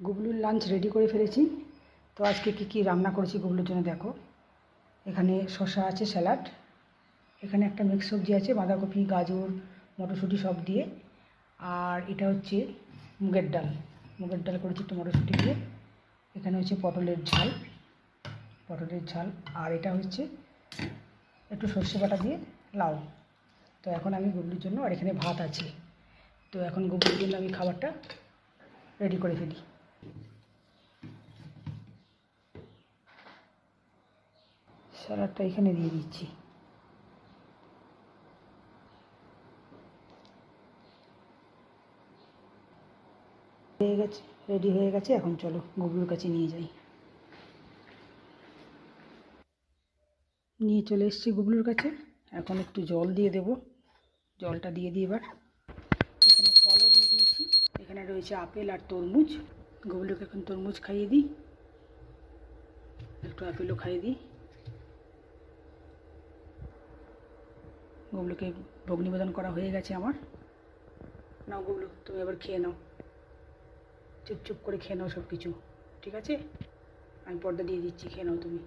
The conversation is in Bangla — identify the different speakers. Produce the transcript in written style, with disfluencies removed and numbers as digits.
Speaker 1: গুবলুর লাঞ্চ রেডি করে ফেলেছি। তো আজকে কি রান্না করেছি গুবলুর জন্য দেখো। এখানে শসা আছে, স্যালাড, এখানে একটা মিক্স সবজি আছে বাঁধাকপি, গাজর, মটরশুঁটি সব দিয়ে, আর এটা হচ্ছে মুগের ডাল করেছি একটু মটরশুঁটি দিয়ে। এখানে হচ্ছে পটলের ঝাল, আর এটা হচ্ছে একটু সর্ষে বাটা দিয়ে লাউ। তো এখন আমি গুবলুর জন্য, আর এখানে ভাত আছে, তো এখন গুবলুর জন্য আমি খাবারটা রেডি করে ফেলি। স্যালাডটা এখানে দিয়ে দিচ্ছি। রেডি হয়ে গেছে। এখন চলো গুবলুর কাছে নিয়ে যাই। নিয়ে চলে এসেছি গুবলুর কাছে। এখন একটু জল দিয়ে দেব। জলটা দিয়ে দিই এবার। এখানে ফলও দিয়ে দিয়েছি। এখানে রয়েছে আপেল আর তরমুজ। গুবলুকে এখন তরমুজ খাইয়ে দিই, একটু আপেলও খাইয়ে দিই। গুবলুকে ভোগ নিবেদন করা হয়ে গেছে আমার। নাও গুবলু, তুমি এবার খেয়ে নাও, চুপ করে খেয়ে নাও সব কিছু, ঠিক আছে? আমি পর্দা দিয়ে দিচ্ছি, খেয়ে নাও তুমি।